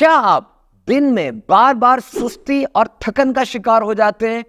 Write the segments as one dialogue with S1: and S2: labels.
S1: کیا آپ دن میں بار بار سستی اور تھکن کا شکار ہو جاتے ہیں؟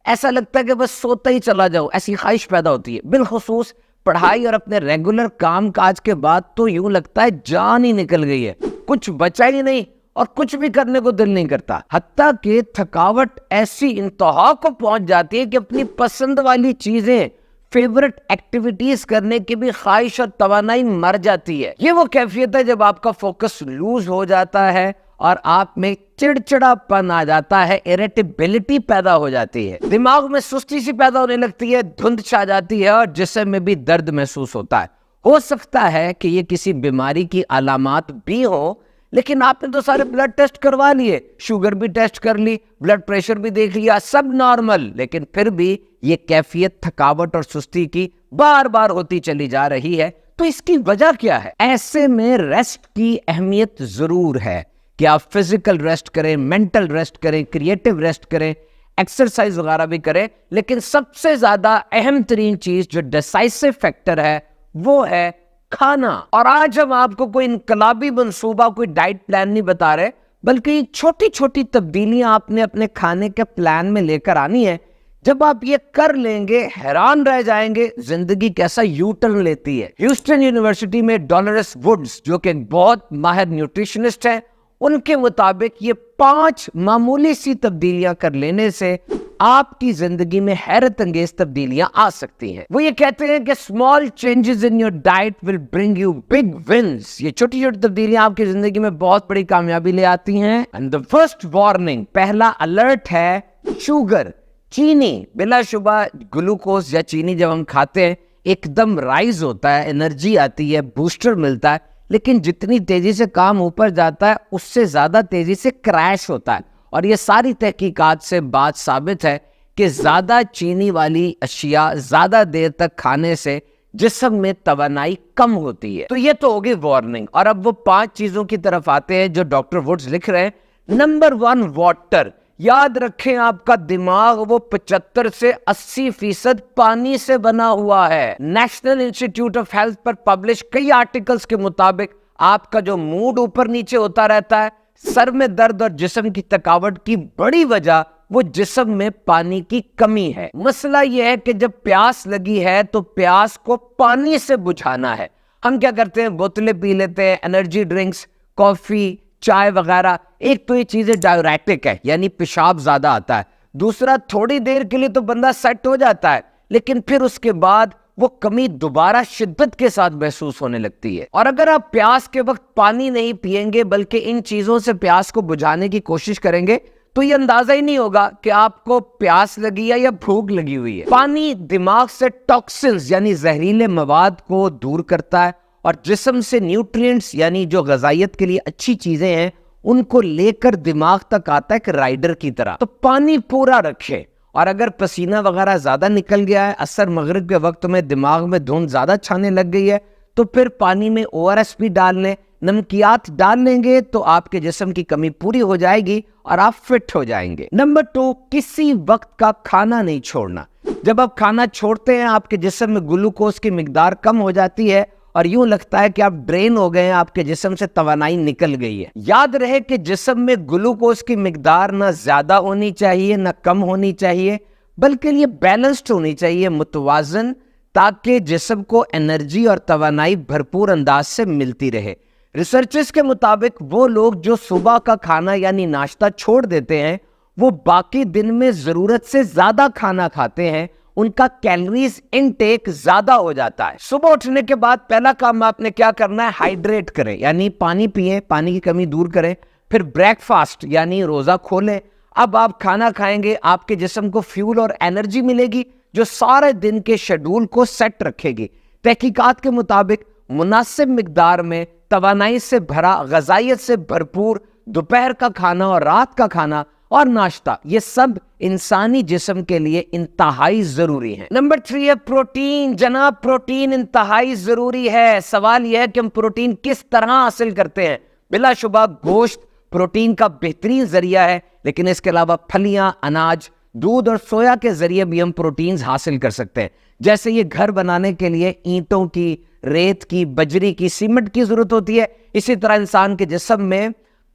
S1: ایسا لگتا ہے کہ بس سوتا ہی چلا جاؤ، ایسی خواہش پیدا ہوتی ہے۔ بالخصوص پڑھائی اور اپنے ریگولر کام کاج کے بعد تو یوں لگتا ہے جان ہی نکل گئی ہے، کچھ بچا ہی نہیں اور کچھ بھی کرنے کو دل نہیں کرتا۔ حتیٰ کہ تھکاوٹ ایسی انتہا کو پہنچ جاتی ہے کہ اپنی پسند والی چیزیں، فیورٹ ایکٹیویٹیز کرنے کی بھی خواہش اور توانائی مر جاتی ہے۔ یہ وہ کیفیت ہے جب آپ کا فوکس لوز ہو جاتا ہے اور آپ میں چڑچڑا پن آ جاتا ہے، ایریٹیبلٹی پیدا ہو جاتی ہے، دماغ میں سستی سی پیدا ہونے لگتی ہے، دھند چھا جاتی ہے اور جسم میں بھی درد محسوس ہوتا ہے۔ ہو سکتا ہے کہ یہ کسی بیماری کی علامات بھی ہوں، لیکن آپ نے تو سارے بلڈ ٹیسٹ کروا لیے، شوگر بھی ٹیسٹ کر لی، بلڈ پریشر بھی دیکھ لیا، سب نارمل، لیکن پھر بھی یہ کیفیت تھکاوٹ اور سستی کی بار بار ہوتی چلی جا رہی ہے۔ تو اس کی وجہ کیا ہے؟ ایسے میں ریسٹ کی اہمیت ضرور ہے کہ آپ فزیکل ریسٹ کریں، مینٹل ریسٹ کریں، کریٹو ریسٹ کریں، ایکسرسائز وغیرہ بھی کریں، لیکن سب سے زیادہ اہم ترین چیز جو ڈیسائسو فیکٹر ہے وہ ہے کھانا۔ اور آج ہم آپ کو کوئی انقلابی منصوبہ، کوئی ڈائٹ پلان نہیں بتا رہے، بلکہ چھوٹی چھوٹی تبدیلیاں آپ نے اپنے کھانے کے پلان میں لے کر آنی ہے۔ جب آپ یہ کر لیں گے حیران رہ جائیں گے زندگی کیسا یو ٹرن لیتی ہے۔ ہیوسٹن یونیورسٹی میں ڈولورس ووڈز جو کہ ایک بہت ماہر نیوٹریشنسٹ ہیں، ان کے مطابق یہ 5 معمولی سی تبدیلیاں کر لینے سے آپ کی زندگی میں حیرت انگیز تبدیلیاں آ سکتی ہیں۔ وہ یہ کہتے ہیں کہ small changes in your diet will bring you big wins۔ یہ چھوٹی چھوٹی تبدیلیاں آپ کی زندگی میں بہت بڑی کامیابی لے آتی ہیں۔ And the first warning، پہلا الرٹ ہے شوگر، چینی۔ بلا شبہ گلوکوز یا چینی جب ہم کھاتے ہیں ایک دم رائز ہوتا ہے، انرجی آتی ہے، بوسٹر ملتا ہے، لیکن جتنی تیزی سے کام اوپر جاتا ہے اس سے زیادہ تیزی سے کریش ہوتا ہے۔ اور یہ ساری تحقیقات سے بات ثابت ہے کہ زیادہ چینی والی اشیاء زیادہ دیر تک کھانے سے جسم میں توانائی کم ہوتی ہے۔ تو یہ تو ہوگی وارننگ، اور اب وہ 5 چیزوں کی طرف آتے ہیں جو ڈاکٹر ووڈز لکھ رہے ہیں۔ Number 1، water. یاد رکھیں آپ کا دماغ وہ 75 سے 80% پانی سے بنا ہوا ہے۔ National institute of health per publish کئی آرٹیکلز کے مطابق آپ کا جو موڈ اوپر نیچے ہوتا رہتا ہے، سر میں درد اور جسم کی تھکاوٹ کی بڑی وجہ وہ جسم میں پانی کی کمی ہے۔ مسئلہ یہ ہے کہ جب پیاس لگی ہے تو پیاس کو پانی سے بجھانا ہے۔ ہم کیا کرتے ہیں؟ بوتلیں پی لیتے ہیں، انرجی ڈرنکس، کافی، چائے وغیرہ۔ ایک تو یہ چیزیں ڈائیوریٹک ہے، یعنی پیشاب زیادہ آتا ہے۔ دوسرا، تھوڑی دیر کے لیے تو بندہ سیٹ ہو جاتا ہے، لیکن پھر اس کے بعد وہ کمی دوبارہ شدت کے ساتھ محسوس ہونے لگتی ہے۔ اور اگر آپ پیاس کے وقت پانی نہیں پئیں گے بلکہ ان چیزوں سے پیاس کو بجھانے کی کوشش کریں گے تو یہ اندازہ ہی نہیں ہوگا کہ آپ کو پیاس لگی ہے یا بھوک لگی ہوئی ہے۔ پانی دماغ سے ٹاکسنز یعنی زہریلے مواد کو دور کرتا ہے اور جسم سے نیوٹرینٹس یعنی جو غذائیت کے لیے اچھی چیزیں ہیں ان کو لے کر دماغ تک آتا ہے ایک رائڈر کی طرح۔ تو پانی پورا رکھیں، اور اگر پسینہ وغیرہ زیادہ نکل گیا ہے، عصر مغرب کے وقت میں دماغ میں دھند زیادہ چھانے لگ گئی ہے، تو پھر پانی میں ORS بھی ڈال لیں، نمکیات ڈال لیں گے تو آپ کے جسم کی کمی پوری ہو جائے گی اور آپ فٹ ہو جائیں گے۔ نمبر 2، کسی وقت کا کھانا نہیں چھوڑنا۔ جب آپ کھانا چھوڑتے ہیں آپ کے جسم میں گلوکوز کی مقدار کم ہو جاتی ہے اور یوں لگتا ہے کہ آپ ڈرین ہو گئے ہیں، آپ کے جسم سے توانائی نکل گئی ہے۔ یاد رہے کہ جسم میں گلوکوز کی مقدار نہ زیادہ ہونی چاہیے نہ کم ہونی چاہیے، بلکہ یہ بیلنسڈ ہونی چاہیے، متوازن، تاکہ جسم کو انرجی اور توانائی بھرپور انداز سے ملتی رہے۔ ریسرچرز کے مطابق وہ لوگ جو صبح کا کھانا یعنی ناشتہ چھوڑ دیتے ہیں وہ باقی دن میں ضرورت سے زیادہ کھانا کھاتے ہیں، ان کا کیلوریز انٹیک زیادہ ہو جاتا ہے۔ صبح اٹھنے کے بعد پہلا کام آپ نے کیا کرنا ہے؟ ہائیڈریٹ کریں، یعنی پانی پئیں، پانی کی کمی دور کریں۔ پھر بریک فاسٹ یعنی روزہ کھولیں۔ اب آپ کھانا کھائیں گے، آپ کے جسم کو فیول اور انرجی ملے گی جو سارے دن کے شیڈول کو سیٹ رکھے گی۔ تحقیقات کے مطابق مناسب مقدار میں توانائی سے بھرا، غذائیت سے بھرپور دوپہر کا کھانا اور رات کا کھانا اور ناشتہ، یہ سب انسانی جسم کے لیے انتہائی ضروری ہیں۔ نمبر 3 ہے پروٹین۔ جناب، پروٹین انتہائی ضروری ہے۔ سوال یہ ہے کہ ہم پروٹین کس طرح حاصل کرتے ہیں؟ بلا شبہ گوشت پروٹین کا بہترین ذریعہ ہے، لیکن اس کے علاوہ پھلیاں، اناج، دودھ اور سویا کے ذریعے بھی ہم پروٹینز حاصل کر سکتے ہیں۔ جیسے یہ گھر بنانے کے لیے اینٹوں کی، ریت کی، بجری کی، سیمنٹ کی ضرورت ہوتی ہے، اسی طرح انسان کے جسم میں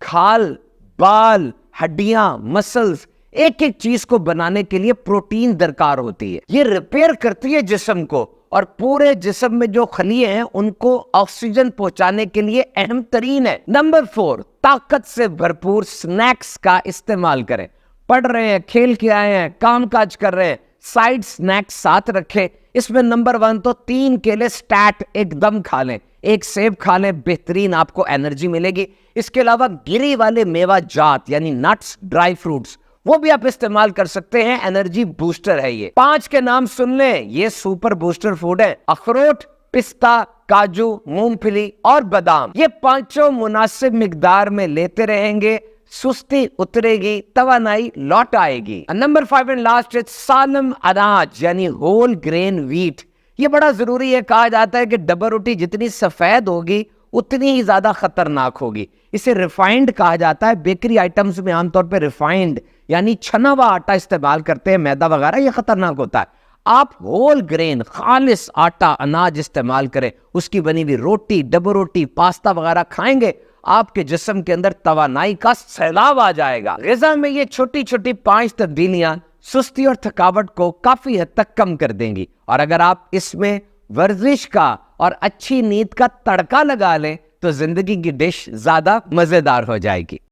S1: کھال، بال، ہڈیاں، مسلز، ایک ایک چیز کو بنانے کے لیے پروٹین درکار ہوتی ہے. یہ ریپیئر کرتی ہے جسم کو، اور پورے جسم میں جو خلیے ہیں ان کو آکسیجن پہنچانے کے لیے اہم ترین ہے. نمبر 4، طاقت سے بھرپور سنیکس کا استعمال کریں. پڑھ رہے ہیں، کھیل کے آئے ہیں، کام کاج کر رہے ہیں، سائیڈ سنیکس ساتھ رکھیں. اس میں نمبر 1 تو 3 کیلے سٹیٹ ایک دم کھا لیں، ایک سیب کھا لیں، بہترین آپ کو انرجی ملے گی. اس کے علاوہ گری والے میوہ جات یعنی نٹس، ڈرائی فروٹس، وہ بھی آپ استعمال کر سکتے ہیں، انرجی بوسٹر ہے. یہ 5 کے نام سن لیں، یہ سپر بوسٹر فوڈ ہے. اخروٹ، پستہ، کاجو، مونگ پھلی اور بادام، یہ 5 مناسب مقدار میں لیتے رہیں گے، سستی اترے گی، توانائی لوٹ آئے گی. نمبر 5 اینڈ لاسٹ، سالم اناج یعنی ہول گرین ویٹ. یہ بڑا ضروری ہے. کہا جاتا ہے کہ ڈبل روٹی جتنی سفید ہوگی اتنی ہی زیادہ خطرناک ہوگی. اسے ریفائنڈ کہا جاتا ہے. بیکری آئٹمز میں عام طور پہ ریفائنڈ یعنی چھنا ہوا آٹا استعمال کرتے ہیں، میدا وغیرہ، یہ خطرناک ہوتا ہے. آپ ہول گرین خالص آٹا اناج استعمال کریں، اس کی بنی ہوئی روٹی، ڈبل روٹی، پاستا وغیرہ کھائیں گے، آپ کے جسم کے اندر توانائی کا سیلاب آ جائے گا. غذا میں یہ چھوٹی چھوٹی 5 تبدیلیاں سستی اور تھکاوٹ کو کافی حد تک کم کر دیں گی. اور اگر آپ اس میں ورزش کا اور اچھی نیند کا تڑکا لگا لیں تو زندگی کی ڈش زیادہ مزیدار ہو جائے گی.